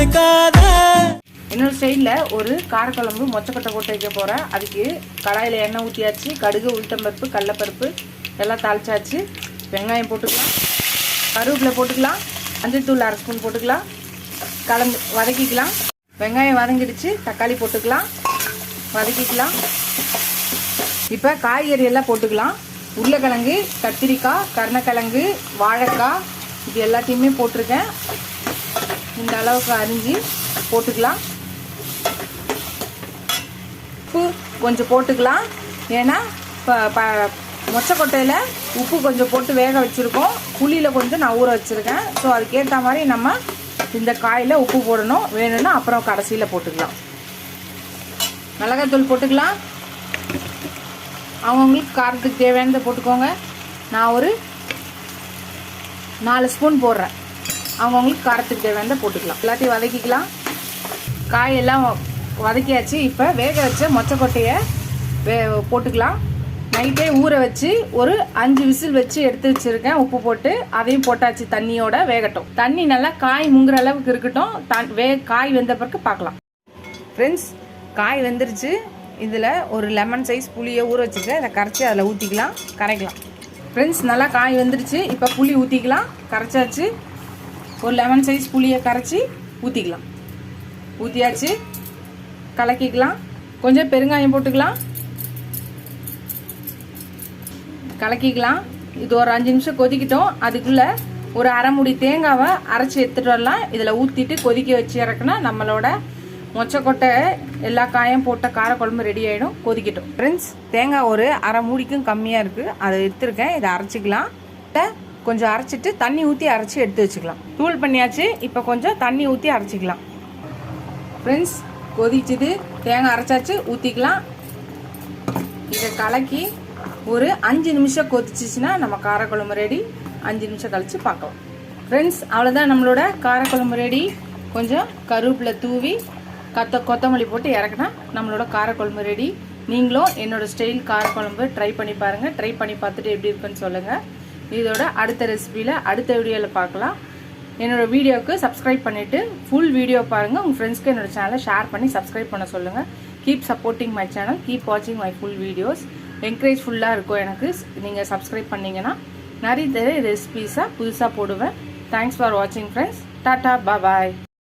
நினைக்காத. இன்னொரு சைடில் ஒரு காரக்குழம்பு மொச்சக்கொட்டை போட்டு வைக்க போகிறேன். அதுக்கு கடாயில் எண்ணெய் ஊற்றியாச்சு. கடுகு, உளுத்தம்பருப்பு, கடலைப்பருப்பு எல்லாம் தாளிச்சாச்சு. வெங்காயம் போட்டுக்கலாம், கருவேப்பிலை போட்டுக்கலாம், மஞ்சள் தூள் 1/2 ஸ்பூன் போட்டுக்கலாம், கலந்து வதக்கிக்கலாம். வெங்காயம் வதங்கிடுச்சு. தக்காளி போட்டுக்கலாம், வதக்கிக்கலாம். இப்போ காய்கறி எல்லாம் போட்டுக்கலாம். உருளைக்கிழங்கு, கத்திரிக்காய், கருணக்கிழங்கு, வாழைக்காய் இது எல்லாத்தையுமே போட்டிருக்கேன். இந்த அளவுக்கு அரிஞ்சு போட்டுக்கலாம். உப்பு கொஞ்சம் போட்டுக்கலாம். ஏன்னா மொச்சக்கொட்டையில் உப்பு கொஞ்சம் போட்டு வேக வச்சுருக்கோம். புளியில் கொஞ்சம் நான் ஊற வச்சுருக்கேன். ஸோ அதுக்கேற்ற மாதிரி நம்ம இந்த காயில் உப்பு போடணும். வேணும்னா அப்புறம் கடைசியில் போட்டுக்கலாம். மிளகாத்தூள் போட்டுக்கலாம். அவங்களுக்கு காரத்துக்கு தேவையானதை போட்டுக்கோங்க. நான் ஒரு 4 ஸ்பூன் போடுறேன். அவங்களுக்கு காரத்துக்கு தேவையானதை போட்டுக்கலாம். எல்லாத்தையும் வதக்கிக்கலாம். காயெல்லாம் வதக்கியாச்சு. இப்போ வேக வச்ச மொச்சக்கொட்டையை போட்டுக்கலாம். நைட்டே ஊற வச்சு ஒரு 5 விசில் வச்சு எடுத்து வச்சுருக்கேன். உப்பு போட்டு அதையும் போட்டாச்சு. தண்ணியோட வேகட்டும். தண்ணி நல்லா காய் முங்குற அளவுக்கு இருக்கட்டும். காய் வெந்த பிறகு பார்க்கலாம். ஃப்ரெண்ட்ஸ், காய் வெந்துருச்சு. இதில் ஒரு லெமன் சைஸ் புளியை ஊற வச்சுருக்கேன். இதை கரைச்சி அதில் ஊற்றிக்கலாம், கரைக்கலாம். ஃப்ரெண்ட்ஸ், நல்லா காய் வெந்துருச்சு. இப்போ புளி ஊற்றிக்கலாம். கரைச்சாச்சு. ஒரு லெமன் சைஸ் புளியை கரைச்சி ஊற்றிக்கலாம். ஊற்றியாச்சு. கலக்கிக்கலாம். கொஞ்சம் பெருங்காயம் போட்டுக்கலாம். கலக்கிக்கலாம். இது ஒரு 5 நிமிஷம் கொதிக்கிட்டோம். அதுக்குள்ளே ஒரு அரை மூடி தேங்காவை அரைச்சி எடுத்துகிட்டு வரலாம். இதில் ஊற்றிட்டு கொதிக்க வச்சு இறக்குனா நம்மளோட மொச்சக்கொட்டை எல்லா காயும் போட்ட காரக்குழம்பு ரெடி ஆகிடும். கொதிக்கட்டும். ஃப்ரெண்ட்ஸ், தேங்காய் ஒரு அரை மூடிக்கும் கம்மியாக இருக்குது. அதை எடுத்துருக்கேன். இதை அரைச்சிக்கலாம். கொஞ்சம் அரைச்சிட்டு தண்ணி ஊற்றி அரைச்சி எடுத்து வச்சுக்கலாம். தூள் பண்ணியாச்சு. இப்போ கொஞ்சம் தண்ணி ஊற்றி அரைச்சிக்கலாம். ஃப்ரெண்ட்ஸ், கொதிச்சுது. தேங்காய் அரைச்சாச்சு. ஊற்றிக்கலாம். இதை கலக்கி ஒரு 5 நிமிஷம் கொதிச்சிச்சுன்னா நம்ம காரக்குழம்பு ரெடி. 5 நிமிஷம் கழித்து பார்க்கலாம். ஃப்ரெண்ட்ஸ், அவ்வளோதான், நம்மளோட காரக்குழம்பு ரெடி. கொஞ்சம் கருவேப்பிலை தூவி கொத்தமல்லி போட்டு இறக்குனா நம்மளோட காரக்குழம்பு ரெடி. நீங்களும் என்னோடய ஸ்டைல் காரக்குழம்பு ட்ரை பண்ணி பாருங்கள். ட்ரை பண்ணி பார்த்துட்டு எப்படி இருக்குன்னு சொல்லுங்கள். இதோட அடுத்த ரெசிபியில் அடுத்த வீடியோவில் பார்க்கலாம். என்னோடய வீடியோவுக்கு சப்ஸ்கிரைப் பண்ணிவிட்டு ஃபுல் வீடியோ பாருங்கள். உங்கள் ஃப்ரெண்ட்ஸ்க்கு என்னோடய சேனலை ஷேர் பண்ணி சப்ஸ்கிரைப் பண்ண சொல்லுங்கள். Keep supporting my channel. Keep வாட்சிங் மை ஃபுல் வீடியோஸ். என்கரேஜ் ஃபுல்லாக இருக்கும் எனக்கு. நீங்கள் சப்ஸ்கிரைப் பண்ணிங்கன்னா நிறைய ரெசிபீஸாக புதுசாக போடுவேன். தேங்க்ஸ் ஃபார் வாட்சிங் ஃப்ரெண்ட்ஸ். டாட்டா, பாய்.